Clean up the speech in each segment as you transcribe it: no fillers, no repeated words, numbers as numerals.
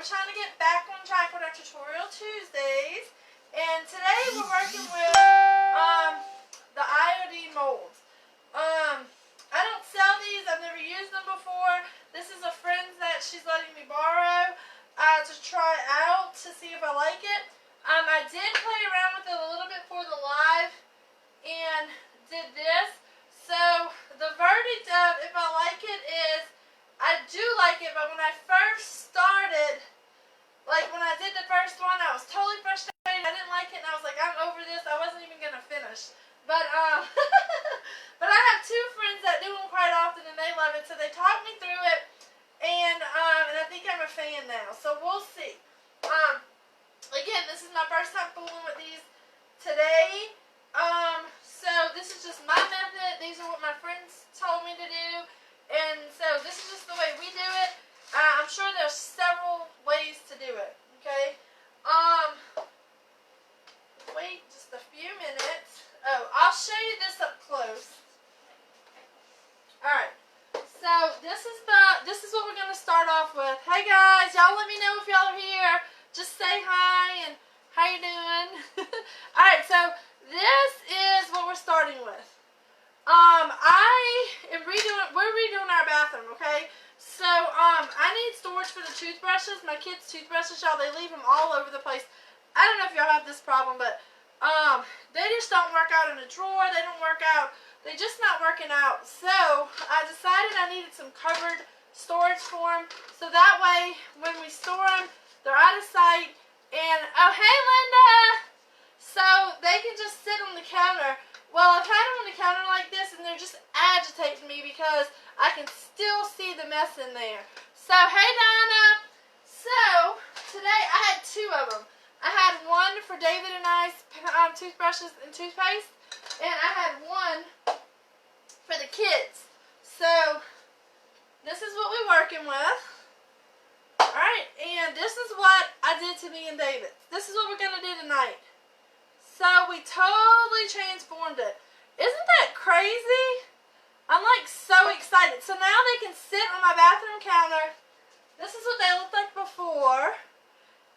we're trying to get back on track with our Tutorial Tuesdays. And today we're working with the IOD molds. I don't sell these. I've never used them before. This is a friend that she's letting me borrow to try out to see if I like it. I did play around with it a little bit for the live and did this. So the verdict of if I like it is I do like it, but when I first started, like when I did the first one, I was totally frustrated. I didn't like it and I was like, I'm over this. I wasn't even going to finish. But but I have two friends that do them quite often and they love it, so they talked me through it, and I think I'm a fan now. So we'll see. Again, this is my first time fooling with these today. So this is just my method. These are what my friends told me to do, and so this is just the way we do it. I'm sure there's several ways to do it. Okay. Wait just a few minutes. Oh, I'll show you this up close. Alright, so this is what we're going to start off with. Hey guys, y'all let me know if y'all are here. Just say hi and how you doing. Alright, so this is what we're starting with. We're redoing our bathroom, okay? So, I need storage for the toothbrushes. My kids' toothbrushes, y'all, they leave them all over the place. I don't know if y'all have this problem, but they just don't work out in a drawer. They don't work out. They just not working out. So I decided I needed some covered storage for them, so that way when we store them, they're out of sight. And oh, hey Linda! So they can just sit on the counter. Well, I've had them on the counter like this, and they're just agitating me because I can still see the mess in there. So hey Donna. So today I had two of them. I had one for David and I's toothbrushes and toothpaste, and I had one for the kids. So this is what we're working with. Alright, and this is what I did to me and David. This is what we're going to do tonight. So we totally transformed it. Isn't that crazy? I'm like so excited. So now they can sit on my bathroom counter. This is what they looked like before.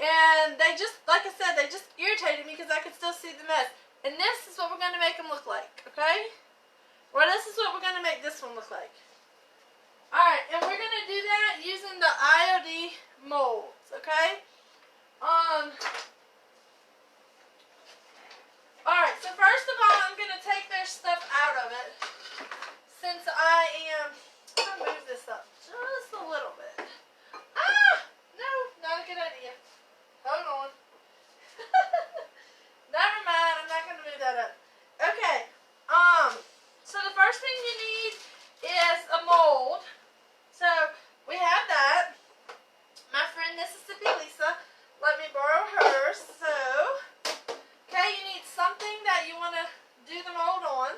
And they just, like I said, they just irritated me because I could still see the mess. And this is what we're going to make them look like, okay? Well, this is what we're going to make this one look like. Alright, and we're going to do that using the IOD molds, okay? Alright, so first of all, I'm going to take their stuff out of it. Since I'm going to move this up just a little bit. Ah! No, not a good idea. Hold on. Never mind, I'm not going to move that up. Okay, so the first thing you need is a mold. So, we have that. My friend Mississippi Lisa let me borrow hers. So, okay, you need something that you want to do the mold on.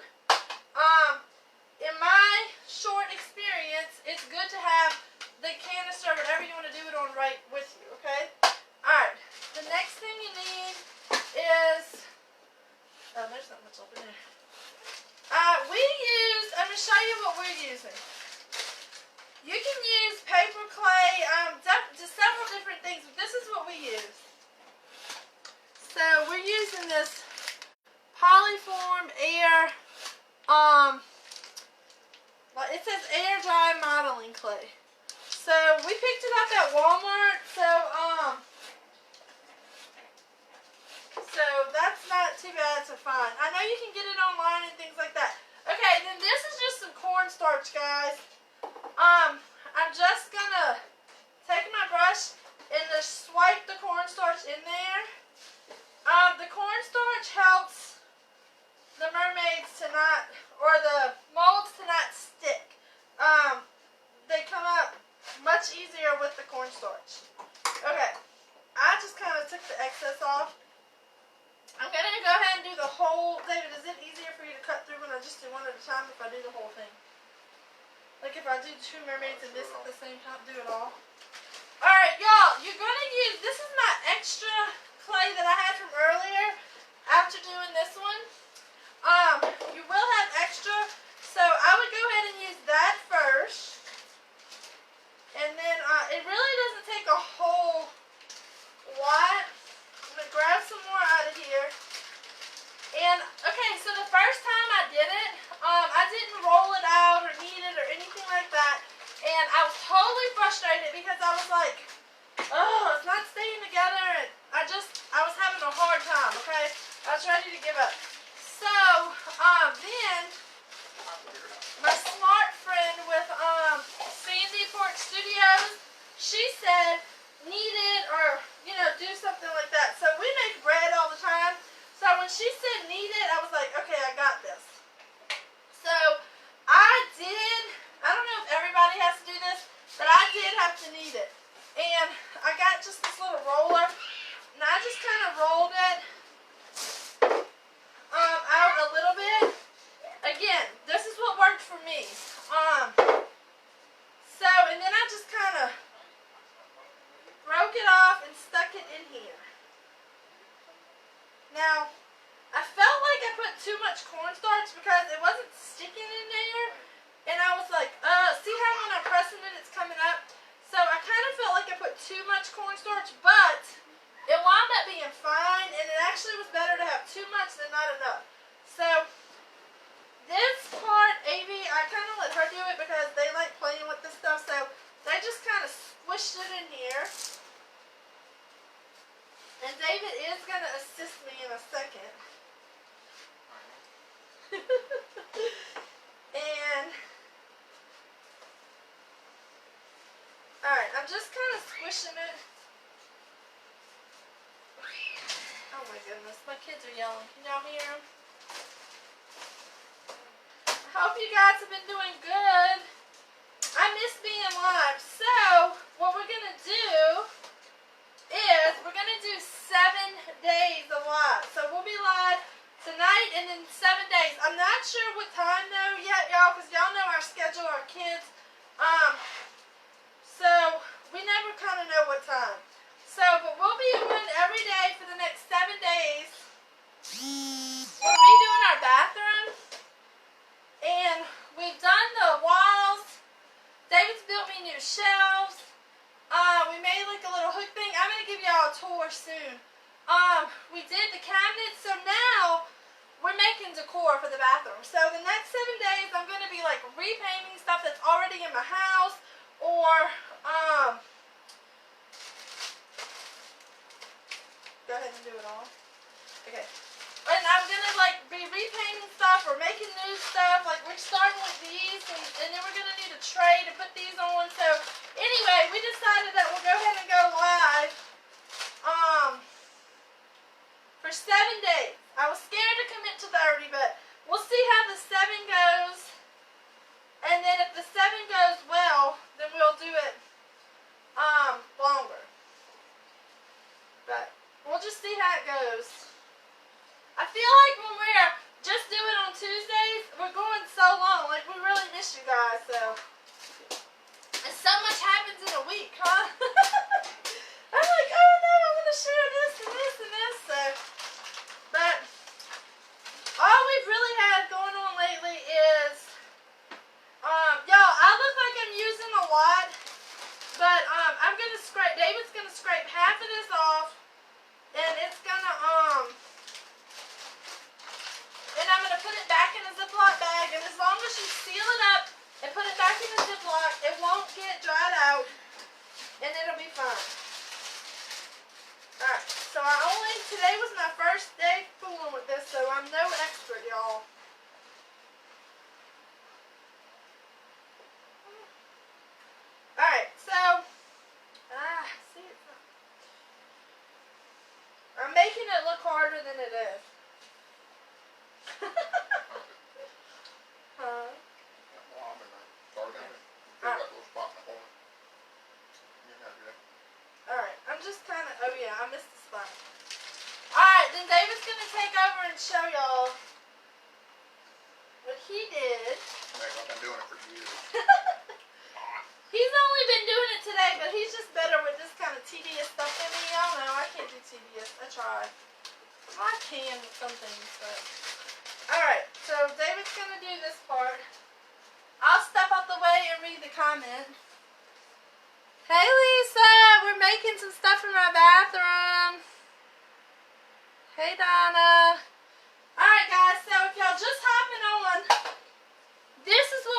In my short experience, it's good to have the canister, whatever you want to do it on, right with you, okay? Alright, the next thing you need is, oh, there's not much over there. I'm going to show you what we're using. You can use paper clay, just several different things, but this is what we use. So we're using this Polyform Air, it says air dry modeling clay. So we picked it up at Walmart, so that's not too bad to find. I know you can get it online and things like that. Okay, then this is just some cornstarch, guys. I'm just gonna take my brush and just swipe the cornstarch in there. The cornstarch helps the mermaids to not, or the molds to not stick. They come up much easier with the cornstarch. Okay, I just kind of took the excess off. I'm going to go ahead and do the whole. David, is it easier for you to cut through when I just do one at a time if I do the whole thing? Like if I do two mermaids and this at the same time, do it all? Alright, y'all, you're going to use, this is my extra clay that I had from earlier after doing this one. You will have extra, so I would go ahead and use that first. And then it really doesn't take a whole didn't roll it out or knead it or anything like that. And I was totally frustrated because I was like, oh, it's not staying together. And I was having a hard time, okay? I was ready to give up. So, then my smart friend with Sandy Port Studios, she said, knead it or, do something like that. So we make bread all the time. So when she said knead it, I was like, okay, I got this. So I don't know if everybody has to do this, but I did have to knead it. And I got just this little roller, and I just kind of rolled it out a little bit. Again, this is what worked for me. And then I just kind of broke it off and stuck it in here. Now, I felt like I put too much cornstarch because it wasn't sticking in there. And I was like, see how when I'm pressing it, it's coming up? So I kind of felt like I put too much cornstarch, but it wound up being fine. And it actually was better to have too much than not enough. So this part, Avie, I kind of let her do it because they like playing with this stuff. So they just kind of squished it in here. And David is going to assist me in a second. And, alright, I'm just kind of squishing it. Oh my goodness, my kids are yelling. Can y'all hear them? I hope you guys have been doing good. I miss being live. So, what we're going to do is we're going to do 7 days of live. So we'll be live tonight and then 7 days. I'm not sure what time though yet, y'all, because y'all know our schedule, our kids. So we never kind of know what time. So, but we'll be on every day for the next 7 days. We're redoing our bathroom. And we've done the walls. David's built me new shelves. We made like a little hook thing. I'm going to give y'all a tour soon. We did the cabinets, so now we're making decor for the bathroom. So the next 7 days, I'm going to be like repainting stuff that's already in my house, or go ahead and do it all. Okay. And I'm going to like be repainting stuff or making new stuff. Like we're starting with these, and then we're going to need a tray to put these on. So anyway, we decided that we'll go ahead and go live for 7 days. I was scared to commit to 30, but we'll see how the 7 goes. And then if the 7 goes well, then we'll do it longer. But we'll just see how it goes. I feel like when we're just doing on Tuesdays, we're going so long. Like, we really miss you guys, so. And so much happens in a week, huh? I'm like, oh no, I'm going to share this and this and this, so. But, all we've really had going on lately is, y'all, I look like I'm using a lot, but, I'm going to scrape, David's going to scrape half of this off, and it's going to, and I'm going to put it back in a Ziploc bag, and as long as you seal it up and put it back in a Ziploc, it won't get dried out, and it'll be fine. Alright, so today was my first day fooling with this, so I'm no expert, y'all. Alright, so, see it's not. I'm making it look harder than it is. Huh? Alright, I'm just kind of, oh yeah, I missed the spot. Alright, then David's going to take over and show y'all what he did. I've been doing it for years. He's only been doing it today, but he's just better with this kind of tedious stuff than me. Y'all know, I can't do tedious. I try. I can with some things, but. Alright, so David's going to do this part. I'll step out the way and read the comment. Hey Lisa, we're making some stuff in my bathroom. Hey Donna. Alright guys, so if y'all just hopping on,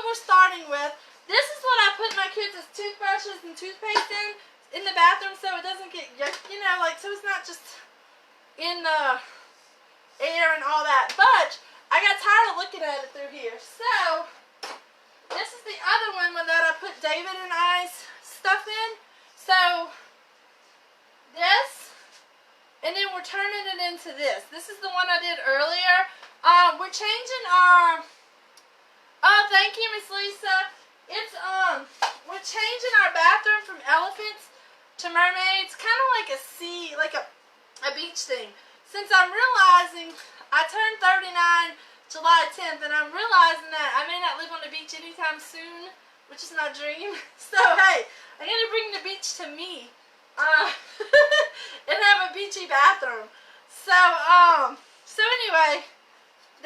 we're starting with. This is what I put my kids' toothbrushes and toothpaste in the bathroom so it doesn't get, you know, like, so it's not just in the air and all that. But I got tired of looking at it through here. So this is the other one that I put David and I's stuff in. So this, and then we're turning it into this. This is the one I did earlier. We're changing our, oh, thank you, Miss Lisa. It's, we're changing our bathroom from elephants to mermaids, kind of like a sea, like a beach thing. Since I'm realizing I turned 39 July 10th, and I'm realizing that I may not live on the beach anytime soon, which is my dream. So, hey, I'm going to bring the beach to me, and have a beachy bathroom. So, so anyway,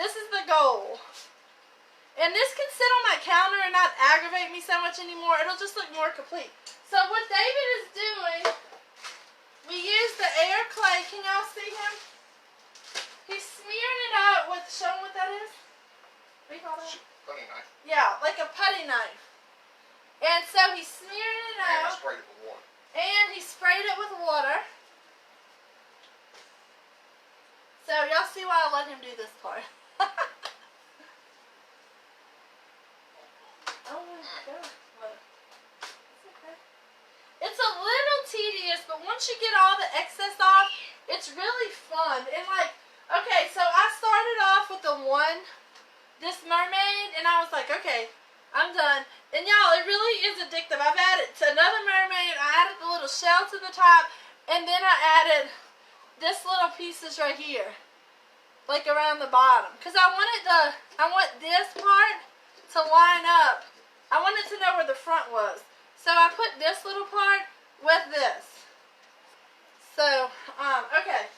this is the goal. And this can sit on my counter and not aggravate me so much anymore. It'll just look more complete. So what David is doing, we use the air clay. Can y'all see him? He's smearing it out with, show him what that is. What do you call that? Putty knife. Yeah, like a putty knife. And so he's smearing it And I out. sprayed it with water. And he sprayed it with water. So y'all see why I let him do this part. Oh my God. It's okay. It's a little tedious, but once you get all the excess off, it's really fun. And like, okay, so I started off with this mermaid, and I was like, okay, I'm done. And y'all, it really is addictive. I've added to another mermaid, I added the little shell to the top, and then I added this little pieces right here, like around the bottom. Because I want this part to line up. I wanted to know where the front was. So I put this little part with this. So, okay.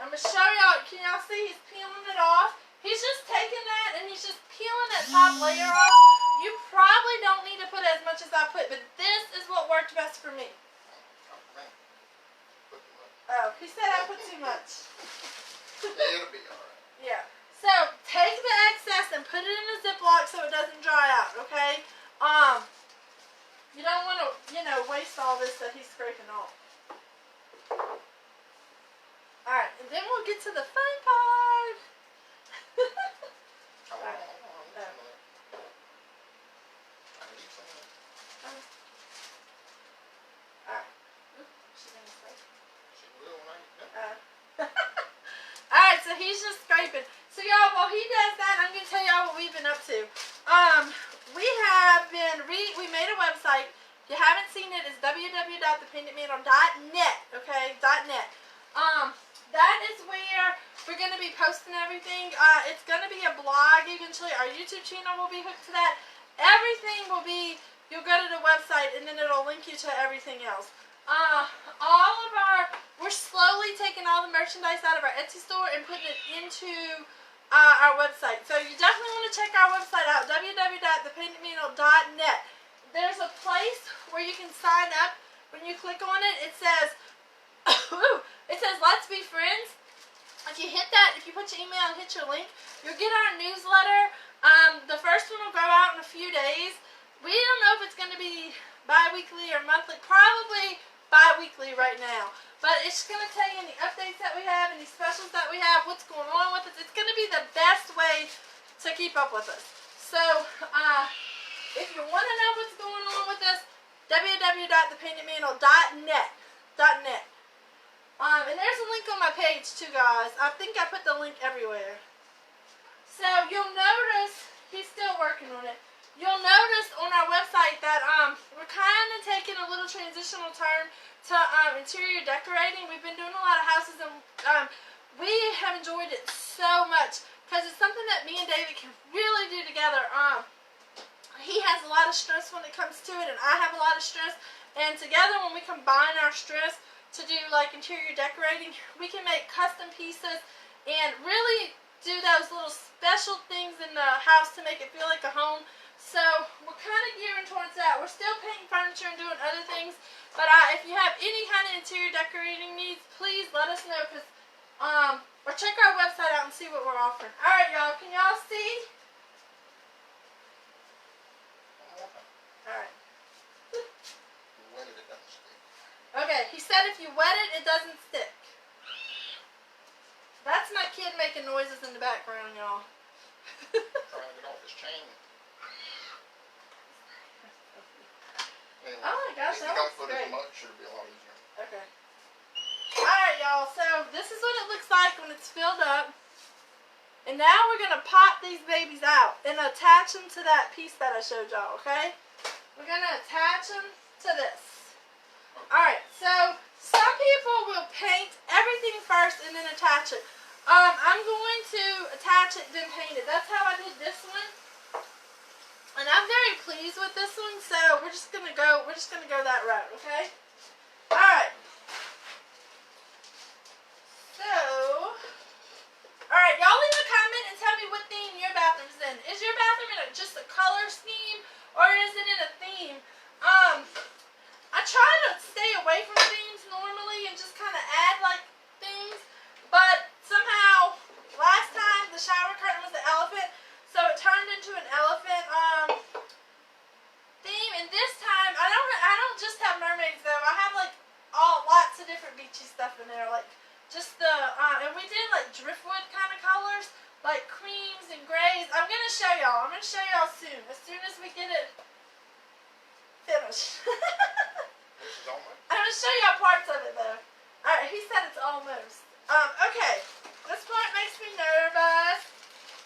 I'm going to show y'all. Can y'all see he's peeling it off? He's just taking that and he's just peeling that top layer off. You probably don't need to put as much as I put, but this is what worked best for me. Oh, he said I put too much. It'll be alright. Yeah. So, take the excess and put it in a Ziploc so it doesn't dry out, okay? You don't want to, you know, waste all this that he's scraping off. Alright, and then we'll get to the fun part. Alright. Alright. She's going to scrape. She will when I get done. Alright, so he's just scraping. So y'all, while he does that, I'm going to tell y'all what we've been up to. We made a website. If you haven't seen it, it's www.thepaintedmantle.net, okay? .net. That is where we're going to be posting everything. It's going to be a blog eventually. Our YouTube channel will be hooked to that. Everything will be, you'll go to the website and then it'll link you to everything else. We're slowly taking all the merchandise out of our Etsy store and putting it into our website. So you definitely want to check our website out, www.thepaintedmantle.net. There's a place where you can sign up. When you click on it, it says, let's be friends. If you hit that, if you put your email and hit your link, you'll get our newsletter. The first one will go out in a few days. We don't know if it's going to be bi-weekly or monthly. Probably bi-weekly right now. But it's going to tell you any updates that we have, any specials that we have, what's going on with us. It's going to be the best way to keep up with us. So, if you want to know what's going on with us, www.thepaintedmantle.net. And there's a link on my page too, guys. I think I put the link everywhere. So, you'll notice, he's still working on it. You'll notice on our website that we're kind of taking a little transitional turn to interior decorating. We've been doing a lot of houses, and we have enjoyed it so much because it's something that me and David can really do together. He has a lot of stress when it comes to it, and I have a lot of stress. And together, when we combine our stress to do like interior decorating, we can make custom pieces and really do those little special things in the house to make it feel like a home. So we're kind of gearing towards that. We're still painting furniture and doing other things, but if you have any kind of interior decorating needs, please let us know, because or check our website out and see what we're offering. All right, y'all. Can y'all see? Okay, he said if you wet it, it doesn't stick. That's my kid making noises in the background, y'all. Trying to get off his chain. Anyway, Oh my gosh, if that you don't looks put great. as much, it'll be a lot easier. Okay. Alright, y'all, so this is what it looks like when it's filled up. And now we're going to pop these babies out and attach them to that piece that I showed y'all, okay? We're going to attach them to this. Alright, so some people will paint everything first and then attach it. I'm going to attach it then paint it. That's how I did this one. And I'm very pleased with this one, so we're just gonna go that route, okay? Alright. So alright, y'all leave a comment and tell me what theme your bathroom's in. Is your bathroom in just a color scheme or is it in a theme? I try to stay away from themes normally and just kinda add like things, but somehow last time the shower curtain was the elephant, so it turned into an elephant theme, and this time I don't just have mermaids though. I have like lots of different beachy stuff in there, like just the and we did like driftwood kind of colors, like creams and grays. I'm gonna show y'all. I'm gonna show y'all soon. As soon as we get it finished. This is almost. I'm gonna show y'all parts of it though. Alright, he said it's almost. Okay. This part makes me nervous.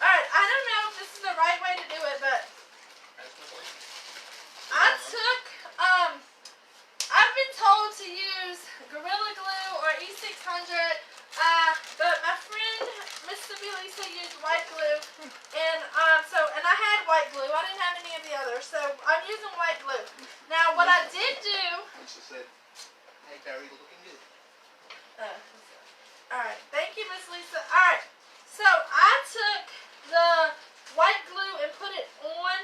Alright, I don't know if this is the right way to do it, but I took, I've been told to use Gorilla Glue or E600, but my friend, Miss Lisa, used white glue, and and I had white glue. I didn't have any of the others, so I'm using white glue. Now, what I did do. Lisa said, "Hey, Barry, you're looking good." All right, thank you, Miss Lisa. All right, so I took the white glue and put it on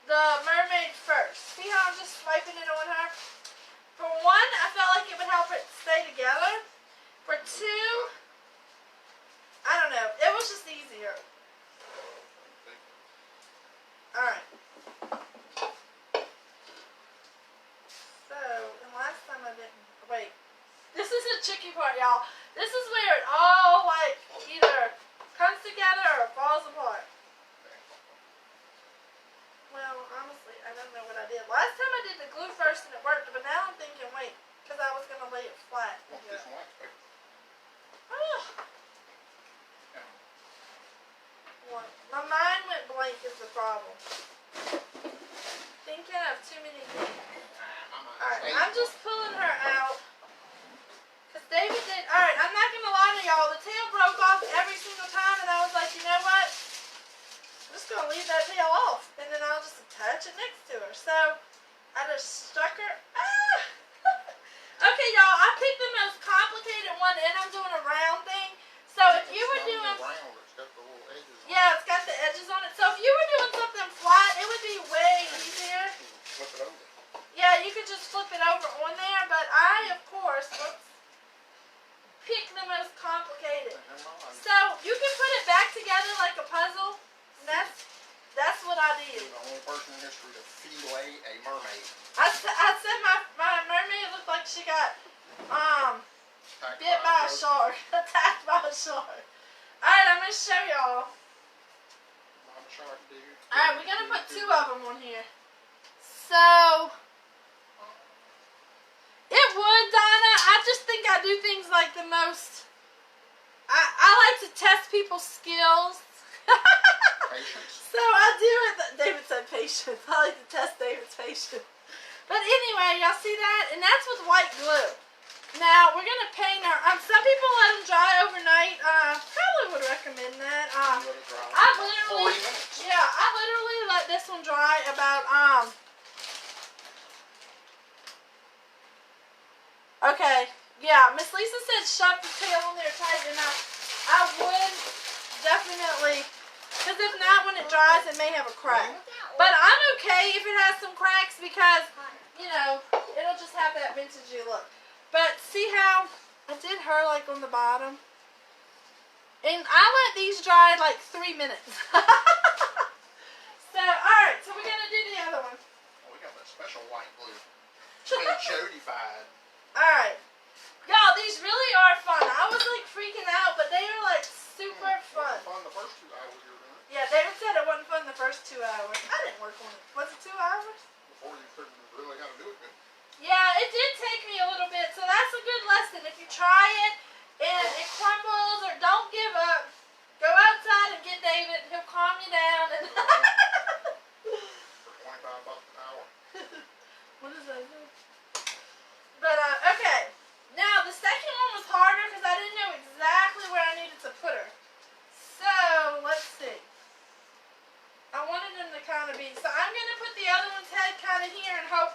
the mermaid first. See how I'm just swiping it on her? For one, I felt like it would help it stay together. For two, I don't know. It was just easier. Alright. So, and last time I didn't. Wait. This is the tricky part, y'all. This is where it all, like, either comes together or falls apart. Well, honestly, I don't know what I did. Last time I did the glue first and it worked, but now I'm thinking, wait, because I was going to lay it flat. What's this one? What? My mind went blank is the problem. Thinking of too many things. Alright, I'm just pulling her out. Because David did, alright, I'm not going to lie to y'all. The tail broke off every single time and I was like, you know what? I'm just going to leave that tail off. And then I'll just attach it next to her. So, I just stuck her. Ah! Okay, y'all, I picked the most complicated one and I'm doing a round thing. So, if you were doing... It's got the little edges on it. Yeah, it's got the edges on it. So, if you were doing something flat, it would be way easier. Flip it over. Yeah, you could just flip it over on there. But I, of course, pick the most complicated. So, you can put it back together like a puzzle. And that's what I did. You're the only person in history to fillet a mermaid. I said my mermaid looked like she got bit by a shark. Attacked by a shark. Alright, I'm gonna show y'all. Mama shark, dude. Alright, we're gonna put two of them on here. So it would, Donna. I just think I do things like the most. I like to test people's skills. Patience. So I do it. David said patience. I like to test David's patience. But anyway, y'all see that? And that's with white glue. Now, we're going to paint her. Some people let them dry overnight. Probably would recommend that. I literally, 40 minutes. yeah, I literally let this one dry about, okay. Yeah, Miss Lisa said shove the tail on there tight, and I would definitely, because if not, when it dries, it may have a crack. But I'm okay if it has some cracks because, you know, it'll just have that vintagey look. But see how I did her like on the bottom? And I let these dry like 3 minutes. So, alright, so we're going to do the other one. Oh, we got that special white glue. Jodi-fied. Alright. Y'all, these really are fun. I was like freaking out, but they are like super fun. Fun the first 2 hours you were doing it. Yeah, David said it wasn't fun the first 2 hours. I didn't work on it. Was it 2 hours? Before you figured really how to do it good. Yeah, it did take me a little bit, so that's a good lesson. If you try it and it crumbles or don't give up, go outside and get David. He'll calm you down. And For $25 an hour. what does that do? But, okay. Now, the second one was harder because I didn't know exactly where I needed to put her. So, let's see. I wanted them to kind of be, so I'm going to put the other one's head kind of here and hope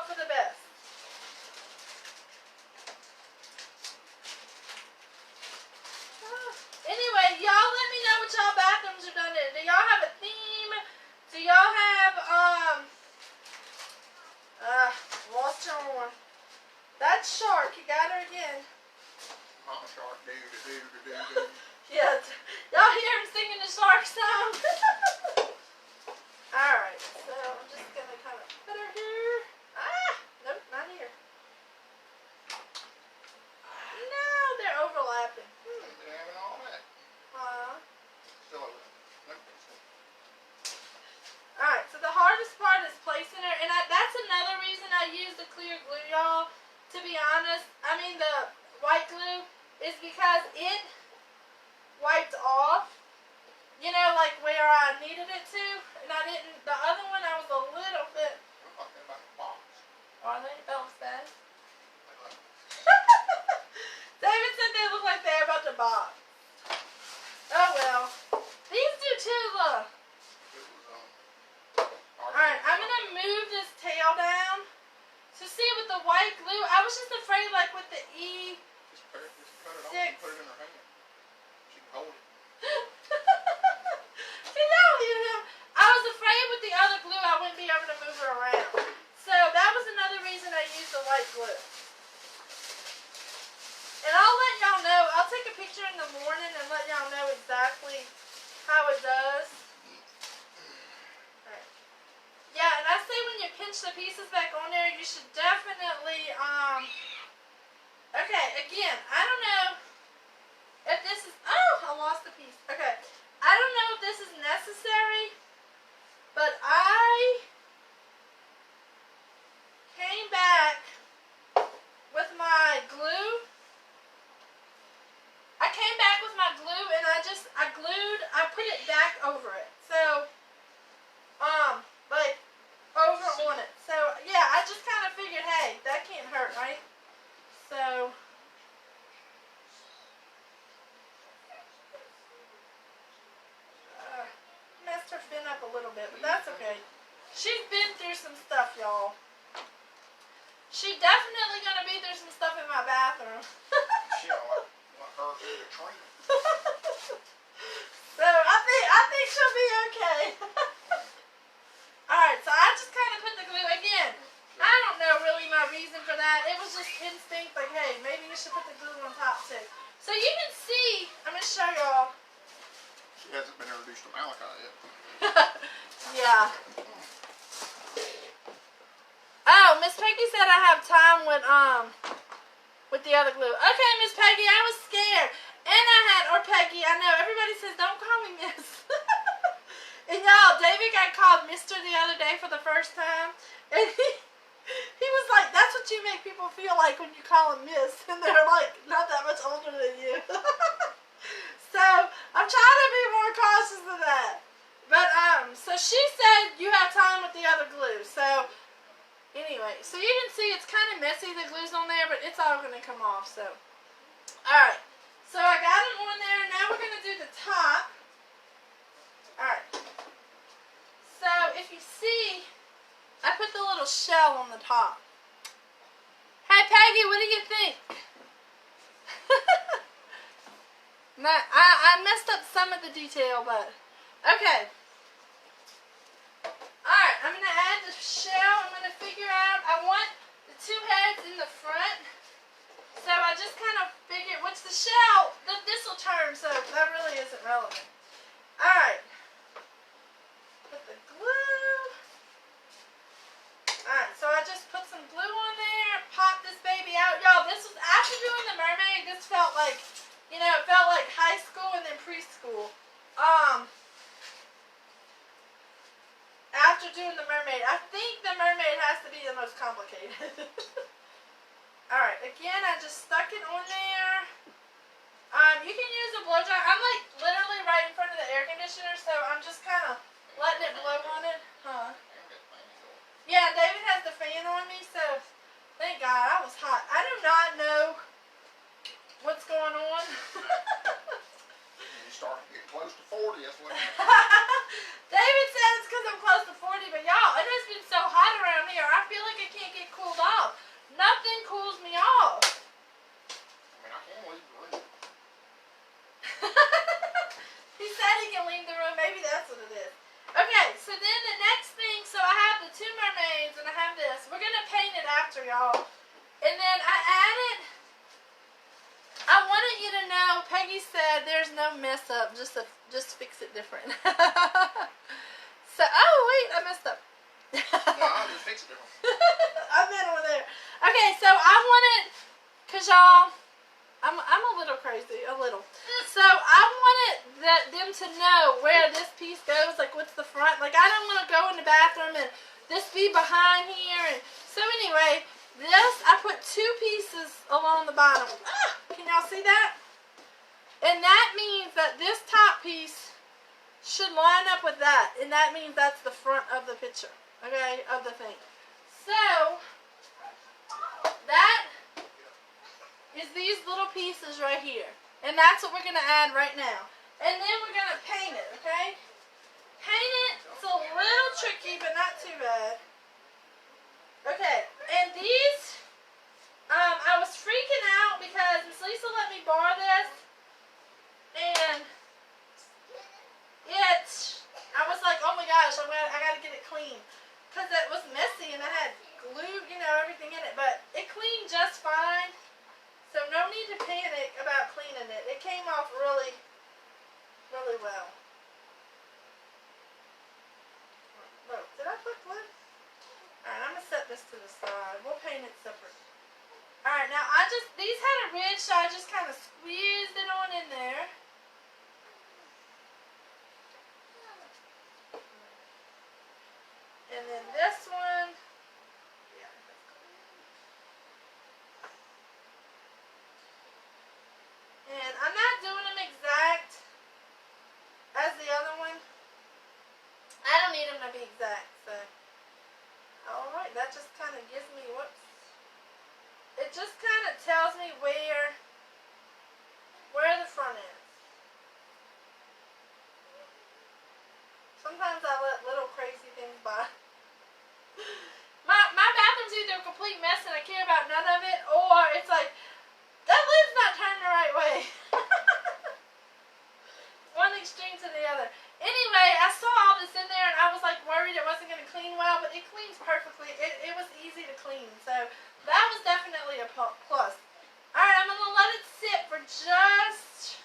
for the best. Anyway, y'all let me know what y'all bathrooms are done in. Do y'all have a theme? Do y'all have, lost your one. That shark, you got her again. Mama shark, do. Yeah, y'all hear him singing the shark song? Alright, so I'm just going to kind of put her here. Nope, not here. No, they're overlapping. Been having all that. Still over there. Nope. Alright, so the hardest part is placing her, and that's another reason I use the clear glue, y'all. To be honest, I mean the white glue is because it wiped off, you know, like where I needed it to, and I didn't. The other one, I was a little bit. I'm talking about the box. Are they? That was bad. David said they look like they're about to bob. Oh well. These do too, look. Alright, I'm going to move this tail down. So see, with the white glue, I was just afraid like with the E. Just cut it off Six. and put it in her hand. She can hold it. See, now I was afraid with the other glue I wouldn't be able to move her around. So that was another reason I used the white glue. And I'll let y'all know. I'll take a picture in the morning and let y'all know exactly how it does. Alright. Yeah, and I say when you pinch the pieces back on there, you should definitely, okay, again, I don't know if this is, I lost the piece. Okay, I don't know if this is necessary, but I came back with my glue. I came back with my glue and I put it back over it. So, like, over on it. So, yeah, I just kind of figured, hey, that can't hurt, right? So, messed her fin up a little bit, but that's okay. She's been through some stuff, y'all. She definitely gonna be through some stuff in my bathroom. She don't let her through the tree. So I think she'll be okay. Alright, so I just kind of put the glue again. I don't know really my reason for that. It was just instinct, like, hey, maybe you should put the glue on top too. So you can see, I'm gonna show y'all. She hasn't been introduced to Malachi yet. Yeah. Oh, Miss Peggy said I have time with the other glue. Okay, Miss Peggy, I was scared. And I had, or Peggy, I know, everybody says, don't call me Miss. And y'all, David got called Mr. the other day for the first time. And he was like, that's what you make people feel like when you call them Miss. And they're like, not that much older than you. So, I'm trying to be more cautious of that. But, so she said you have time with the other glue. So, anyway, so you can see it's kind of messy, the glue's on there, but it's all going to come off, so. Alright, so I got it on there. Now we're going to do the top. Alright. So, if you see, I put the little shell on the top. Hey, Peggy, what do you think? I messed up some of the detail, but, okay. Alright, I'm going to add the shell. I'm going to figure out, I want the two heads in the front. So I just kind of figured, which the shell, this will turn, so that really isn't relevant. Alright. Put the glue. Alright, so I just put some glue on You know, it felt like high school and then preschool. After doing the mermaid, I think the mermaid has to be the most complicated. Alright, again, I just stuck it on there. You can use a blow dry. I'm like literally right in front of the air conditioner, so I'm just kind of letting it blow on it. Huh? Yeah, David has the fan on me, so thank God. I was hot. I do not know what's going on. You start getting close to 40, that's what David said it's because I'm close to 40, but y'all, it has been so hot around here. I feel like I can't get cooled off. Nothing cools me off. I mean, I can't leave the room. He said he can leave the room. Maybe that's what it is. Okay, so then the next thing, so I have the two mermaids and I have this. We're going to paint it after, y'all. And then I added, I wanted you to know, Peggy said there's no mess up, just fix it different. So, oh wait, I messed up. No, I'll just fix it different. I meant over there. Okay, so I wanted, cause y'all, I'm a little crazy, a little. So I wanted them to know where this piece goes, like what's the front. Like I don't want to go in the bathroom and this be behind here. And so anyway, this I put two pieces along the bottom. Can y'all see that? And that means that this top piece should line up with that, and that means that's the front of the picture, okay, of the thing. So that is these little pieces right here, and that's what we're going to add right now. And then we're going to paint it, okay? Paint it. It's a little tricky, but not too bad. Okay, and these, I was freaking out because Miss Lisa let me borrow this, and I was like, oh my gosh, I got to get it clean, because it was messy and I had glue, you know, everything in it, but it cleaned just fine. So no need to panic about cleaning it. It came off really, really well. Oh, did I put glue? Alright, I'm going to set this to the side. We'll paint it separate. Alright, now these had a ridge, so I just kind of squeezed it on in there. And then this one. And I'm not doing them exact as the other one. I don't need them to be exact, so. Alright, that just kind of gives me, it just kind of tells me where the front is. Sometimes I let little crazy things by. My bathroom's either a complete mess and I care about none of it, or it's like, that lid's not turned the right way. One extreme to the other. Anyway, I saw all this in there and I was like worried it wasn't going to clean well, but it cleans perfectly. It was easy to clean, so that was definitely a plus. Alright, I'm going to let it sit for just,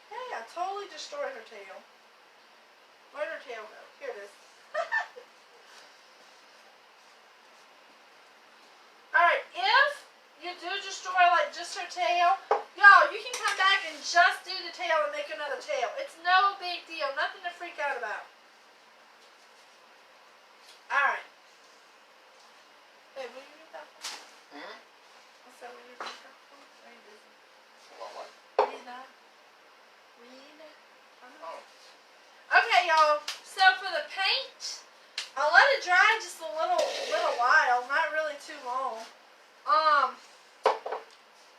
hey, I totally destroyed her tail. Where'd her tail go? Here it is. Alright, if you do destroy like just her tail, y'all, you can come back and just do the tail and make another tail. It's no big deal. Nothing to freak out about. Alright. Hey, will you read that one? Hmm? What's that? Will you read that one? Are you busy? What? Read that. Read. Oh. Okay, y'all. So for the paint, I'll let it dry just a little while, not really too long.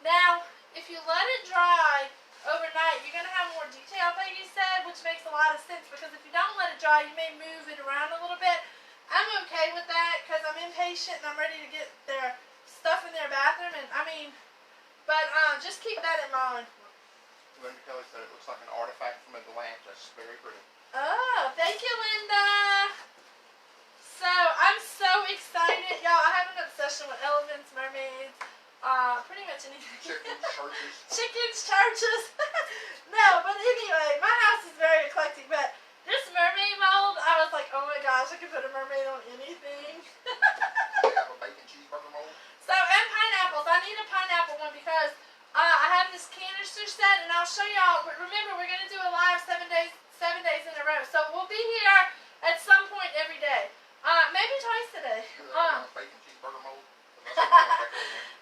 Now, if you let it dry overnight, you're going to have more detail, like you said, which makes a lot of sense, because if you don't let it dry, you may move it around a little bit. I'm okay with that, because I'm impatient and I'm ready to get their stuff in their bathroom, and but just keep that in mind. Linda Kelly said it looks like an artifact from Atlantis. Very pretty. Oh, thank you, Linda. So, I'm so excited. Y'all, I have an obsession with elephants, mermaids, pretty much anything. Chickens, churches. Chickens, churches. No, but anyway, my house is very eclectic, but this mermaid mold, I was like, oh my gosh, I could put a mermaid on anything. They have a bacon cheeseburger mold. So, and pineapples. I need a pineapple one because I have this canister that, and I'll show y'all. Remember, we're gonna do a live 7 days in a row. So we'll be here at some point every day. Maybe twice today. Bacon cheeseburger mold.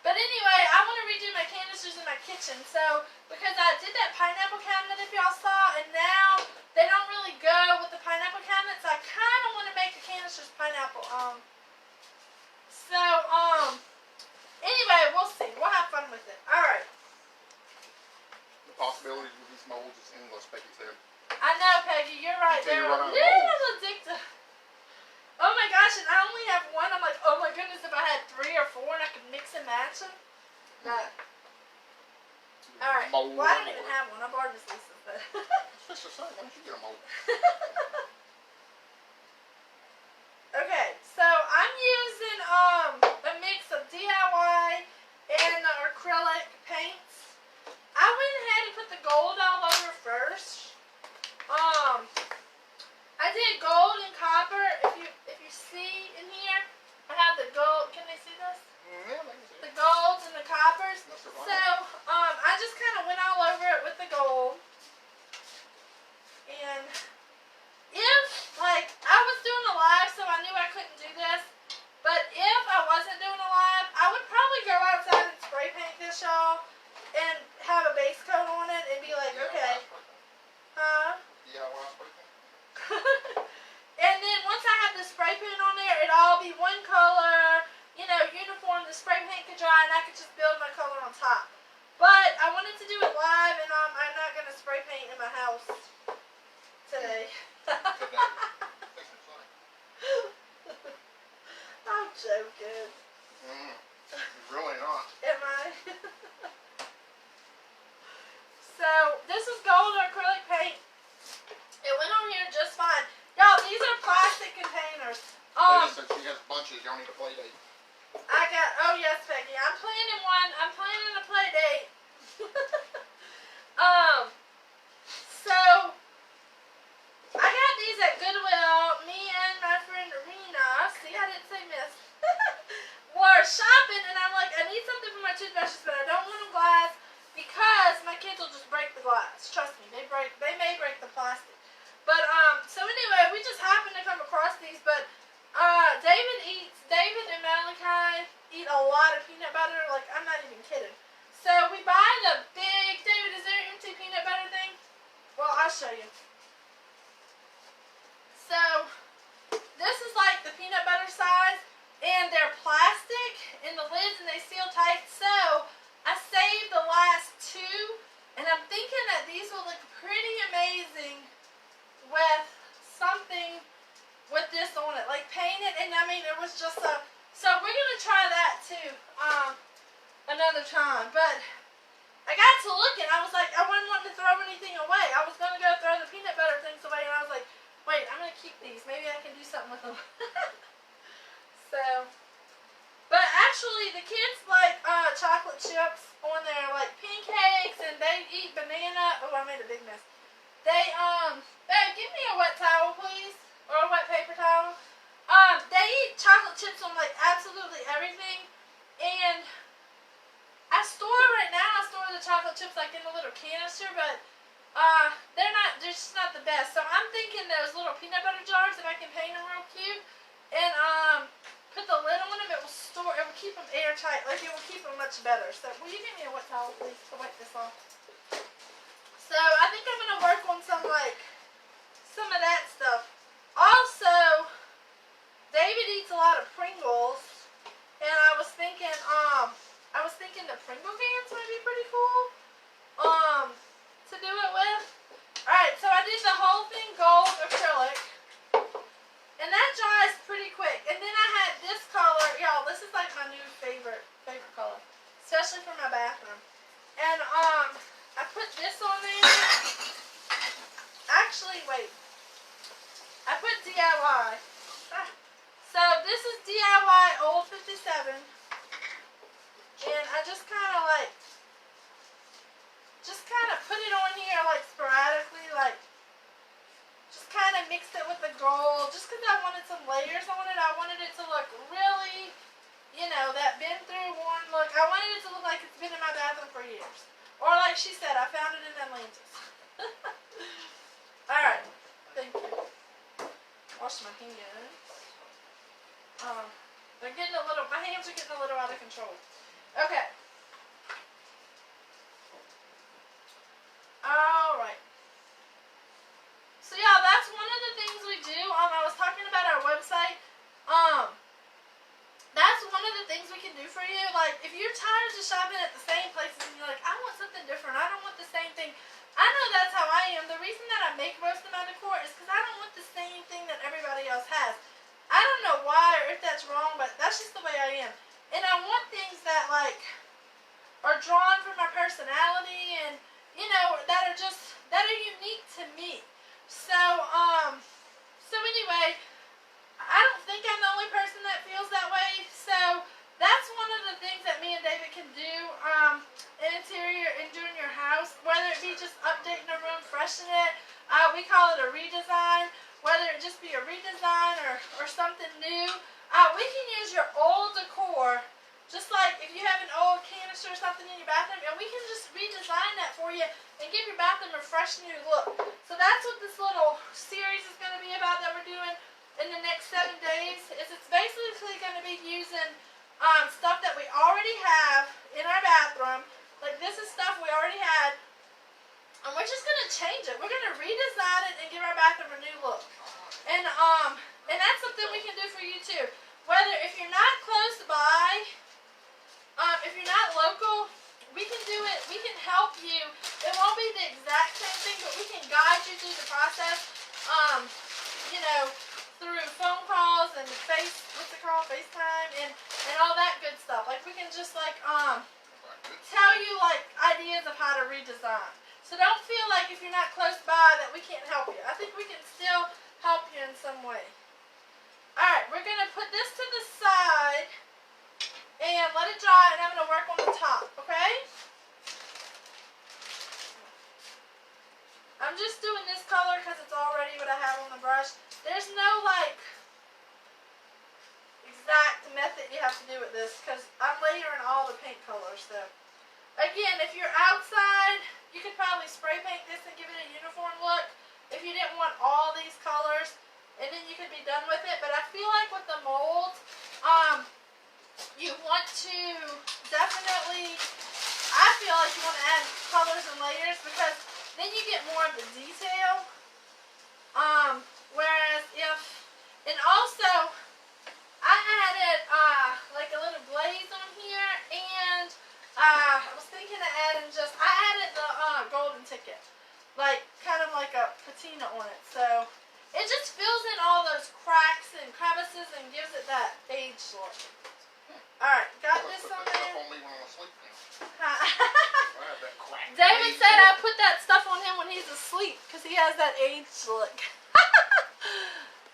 But anyway, I want to redo my canisters in my kitchen. So because I did that pineapple cabinet, if y'all saw, and now they don't really go with the pineapple cabinets. I kind of want to make the canisters pineapple. Anyway, we'll see. We'll have fun with it. All right. The possibilities with these molds is endless, Peggy said. I know, Peggy. You're right. They're a little addictive. Oh my gosh, and I only have one. I'm like, oh my goodness, if I had 3 or 4 and I could mix and match them. But, alright. Well, I don't even have one. I borrowed Miss Lisa's, but. Sister, son, why don't you get a mold? Okay, so I'm using a mix of DIY and acrylic paints. I went ahead and put the gold all over first. I did gold and copper. If you see in here, I have the gold. Can they see this? Yeah, they can see The it. golds and the coppers. That's So right. I just kind of went all over it with the gold. And if like I was doing a live, so I knew I couldn't do this. But if I wasn't doing a live, I would probably go outside and spray paint this, y'all, and have a base coat on it and be like, okay, huh? DIY spray paint. And then once I have the spray paint on there, it'd all be one color, you know, uniform. The spray paint could dry and I could just build my color on top. But I wanted to do it live, and I'm not going to spray paint in my house today. I'm joking. You're really not. Am I? So, this is gold acrylic paint. It went on here just fine. Y'all, these are plastic containers. Peggy said she has bunches. Y'all need a play date. Oh yes, Peggy. I'm planning one. I'm planning a play date. So, I got these at Goodwill. Me and my friend Rena, see, I didn't say miss, were shopping, and I'm like, I need something for my toothbrushes, but I don't want them glass because my kids will just break the glass. Trust me, they may break the plastic. But, so anyway, we just happened to come across these, but, David and Malachi eat a lot of peanut butter, like, I'm not even kidding. So, we buy the big, David, is there an empty peanut butter thing? Well, I'll show you. So, this is like the peanut butter size, and they're plastic in the lids, and they seal tight, so, I saved the last 2, and I'm thinking that these will look pretty amazing with something with this on it, like painted, and I mean it was just so we're gonna try that too another time. But I got to looking, I was like, I wasn't wanting to throw anything away. I was gonna go throw the peanut butter things away, and I was like, wait, I'm gonna keep these, maybe I can do something with them. So, but actually the kids like chocolate chips on their like pancakes, and they eat banana. Oh, I made a big mess. They, babe, give me a wet towel, please. Or a wet paper towel. They eat chocolate chips on, like, absolutely everything. And I store the chocolate chips, like, in a little canister, but, they're just not the best. So I'm thinking those little peanut butter jars, if I can paint them real cute, and, put the lid on them, it will keep them airtight. Like, it will keep them much better. So, will you give me a wet towel, please, to wipe this off? So, I think I'm going to work on some of that stuff. Also, David eats a lot of Pringles, and I was thinking the Pringle cans might be pretty cool, to do it with. Alright, so I did the whole thing gold acrylic, and that dries pretty quick. And then I had this color, y'all, this is like my new favorite color, especially for my bathroom. And, I put this on there. Actually, wait. I put DIY. So this is DIY Old 57. And I just kind of put it on here like sporadically, like just kind of mixed it with the gold, just because I wanted some layers on it. I wanted it to look really, you know, that been through, worn look. I wanted it to look like it's been in my bathroom for years. Or like she said, I found it in Atlantis. Alright. Thank you. Wash my hands. They're getting a little, my hands are getting a little out of control. Okay. Alright. So yeah, that's one of the things we do. I was talking about our website. That's one of the things we can do for you. Like, if you're tired of just shopping at the same places and you're like, I want something different. I don't want the same thing. I know that's how I am. The reason that I make most of my decor is because I don't want the same thing that everybody else has. I don't know why or if that's wrong, but that's just the way I am. And I want things that, like, are drawn from my personality and, you know, that are unique to me. So anyway, I don't think I'm the only person that feels that way. So that's one of the things that me and David can do interior and doing your house, whether it be just updating a room, freshen it. We call it a redesign, whether it just be a redesign or something new. We can use your old decor, just like if you have an old canister or something in your bathroom, and we can just redesign that for you and give your bathroom a fresh new look. So that's what this little series is going to be about that we're doing in the next 7 days. It's basically going to be using stuff that we already have in our bathroom. Like, this is stuff we already had, and we're just going to change it. We're going to redesign it and give our bathroom a new look. And that's something we can do for you too. Whether if you're not close by, if you're not local, we can do it. We can help you. It won't be the exact same thing, but we can guide you through the process. You know, through phone calls and FaceTime and all that good stuff. Like, we can just like tell you like ideas of how to redesign. So don't feel like if you're not close by that we can't help you. I think we can still help you in some way. Alright, we're going to put this to the side and let it dry, and I'm going to work on the top, okay? I'm just doing this color because it's already what I have on the brush. There's no like exact method you have to do with this because I'm layering all the paint colors. So again, if you're outside, you could probably spray paint this and give it a uniform look if you didn't want all these colors, and then you could be done with it. But I feel like with the molds, you want to definitely, I feel like you want to add colors and layers because then you get more of the detail. Whereas and also I added like a little glaze on here, and I was thinking of adding I added the golden ticket, like kind of like a patina on it, so it just fills in all those cracks and crevices and gives it that age look. Alright, got this on there. David said I put that stuff on him when he's asleep because he has that age look.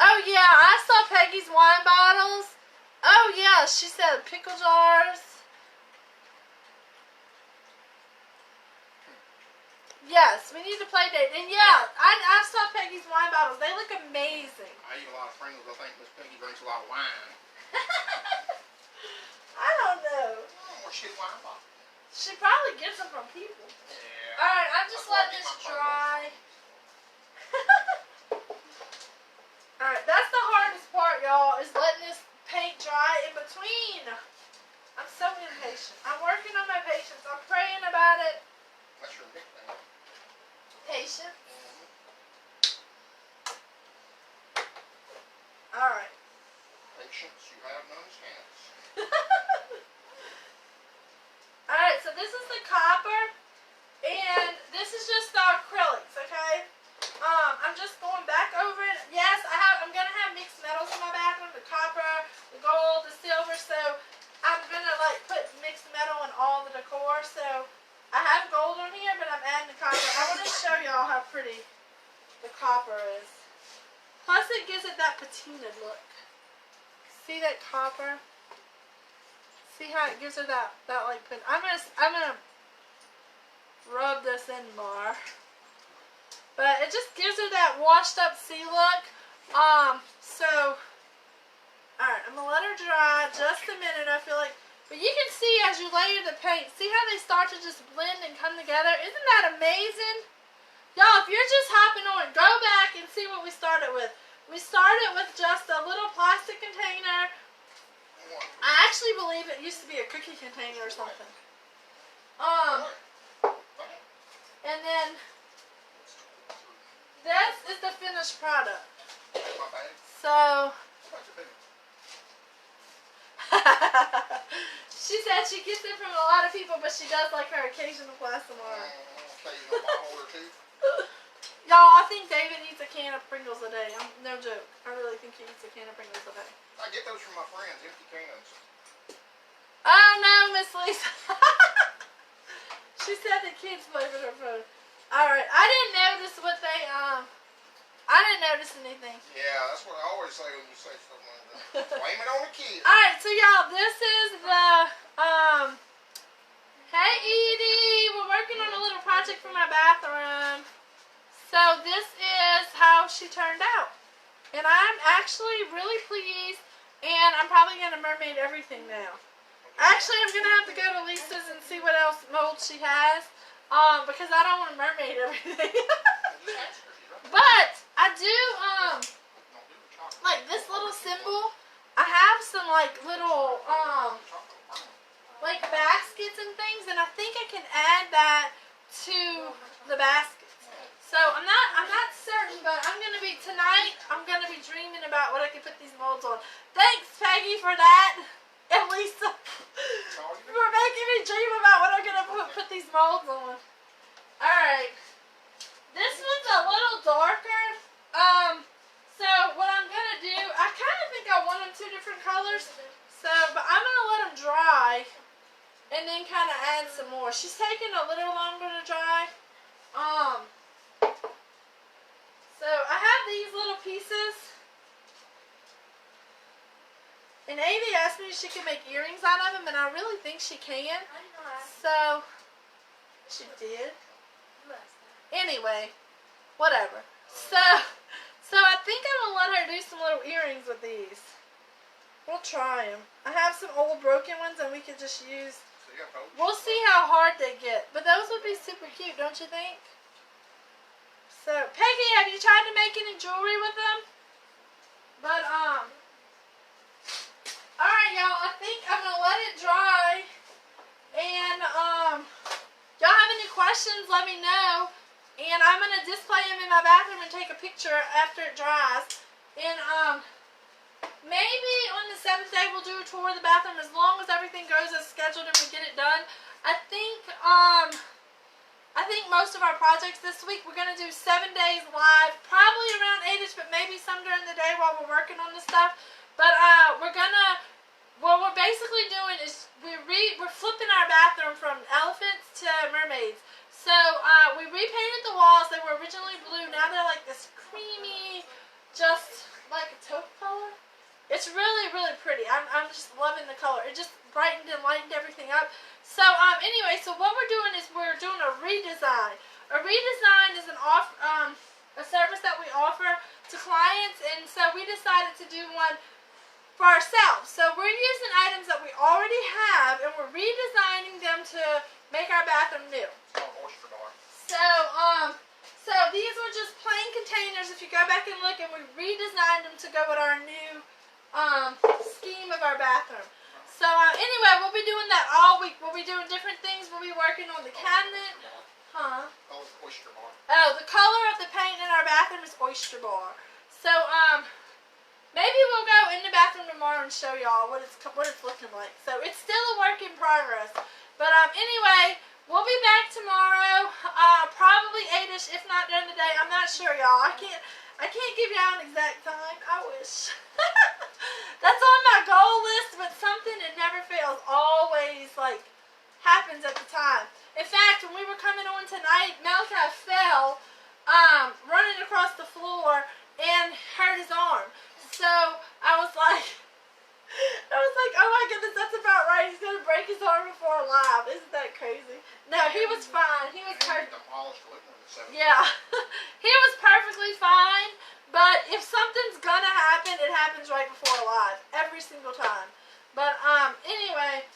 Oh yeah, I saw Peggy's wine bottles. Oh yeah, she said pickle jars. Yes, we need to play date. And yeah, I saw Peggy's wine bottles. They look amazing. I eat a lot of Pringles. I think Miss Peggy drinks a lot of wine. I don't know. Well, shit wine bottle. She probably gets them from people. Yeah. Alright, I'm just letting this dry. Alright, that's the hardest part, y'all, is letting this paint dry in between. I'm so impatient. I'm working on my patience. I'm praying about it. That's your nickname. Patience. Alright. Patience, you have no chance. Alright, so this is the copper, and this is just the acrylics, okay? I'm just going back over it. Yes, I'm going to have mixed metals in my bathroom, the copper, the gold, the silver, so I'm going to like put mixed metal in all the decor. So I have gold on here, but I'm adding the copper. I want to show y'all how pretty the copper is. Plus it gives it that patina look. See that copper? See how it gives her that like pin. I'm gonna rub this in more. But it just gives her that washed up sea look. So alright, I'm gonna let her dry just a minute. I feel like But you can see as you layer the paint, see how they start to just blend and come together? Isn't that amazing? Y'all, if you're just hopping on, go back and see what we started with. We started with just a little plastic container. I actually believe it used to be a cookie container or something. And then this is the finished product. So she said she gets it from a lot of people, but she does like her occasional glass of wine. Y'all, I think David eats a can of Pringles a day. No joke. I really think he eats a can of Pringles a day. I get those from my friends, empty cans. Oh no, Miss Lisa. She said the kids flavored her food. Alright, I didn't notice what they, I didn't notice anything. Yeah, that's what I always say when you say something like that. Blame it on the kids. Alright, so y'all, this is the, hey Edie, we're working on a little project for my bathroom. So this is how she turned out. And I'm actually really pleased, and I'm probably going to mermaid everything now. Actually, I'm going to have to go to Lisa's and see what else molds she has, because I don't want to mermaid everything. But I do, like this little symbol, I have some like little, like baskets and things, and I think I can add that to the baskets. So I'm not certain, but tonight I'm gonna be dreaming about what I can put these molds on. Thanks, Peggy, for that, and Lisa for making me dream about what I'm gonna put these molds on. All right, this one's a little darker. So what I'm gonna do, I kind of think I want them two different colors. So, but I'm gonna let them dry, and then kind of add some more. She's taking a little longer to dry. So I have these little pieces, and Amy asked me if she can make earrings out of them, and I really think she can. So she did. Anyway, whatever. So I think I'm gonna let her do some little earrings with these. We'll try them. I have some old broken ones, and we could just use. We'll see how hard they get, but those would be super cute, don't you think? So, Peggy, have you tried to make any jewelry with them? But, alright, y'all, I think I'm going to let it dry. And, y'all have any questions, let me know. And I'm going to display them in my bathroom and take a picture after it dries. And, maybe on the 7th day we'll do a tour of the bathroom as long as everything goes as scheduled and we get it done. I think most of our projects this week, we're going to do 7 days live, probably around 8ish, but maybe some during the day while we're working on the stuff. But what we're basically doing is we're flipping our bathroom from elephants to mermaids. So we repainted the walls. They were originally blue. Now they're like this creamy, just like a taupe color. It's really, really pretty. I'm just loving the color. It just brightened and lightened everything up. So, anyway, so what we're doing is we're doing a redesign. A redesign is a service that we offer to clients, and so we decided to do one for ourselves. So we're using items that we already have, and we're redesigning them to make our bathroom new. So these were just plain containers. If you go back and look, and we redesigned them to go with our new scheme of our bathroom. So anyway, we'll be doing that all week. We'll be doing different things. We'll be working on the cabinet. Huh? Oyster bar. Oh, the color of the paint in our bathroom is oyster bar. So maybe we'll go in the bathroom tomorrow and show y'all what it's looking like. So it's still a work in progress. But anyway, we'll be back tomorrow. Probably 8ish, if not during the day. I'm not sure, y'all. I can't give y'all an exact time. I wish. That's on my goal list, but something that never fails always like happens at the time. In fact, when we were coming on tonight, Malachi fell running across the floor and hurt his arm. So I was like, oh my goodness, that's about right. He's gonna break his arm before live. Isn't that crazy? No, he was fine. He was perfect. Yeah, he was perfectly fine. But if something's gonna happen, it happens right before live every single time. But anyway,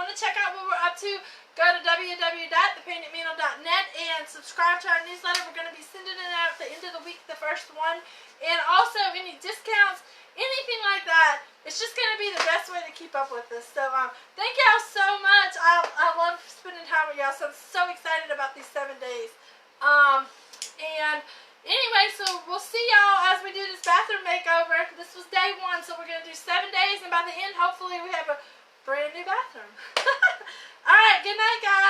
want to check out what we're up to, go to www.thepaintedmantle.net and subscribe to our newsletter. We're going to be sending it out at the end of the week, the first one. And also any discounts, anything like that, it's just going to be the best way to keep up with us. So thank y'all so much. I love spending time with y'all, so I'm so excited about these 7 days. And anyway, so we'll see y'all as we do this bathroom makeover. This was day 1, so we're going to do 7 days, and by the end, hopefully we have a brand new bathroom. Alright, good night, guys.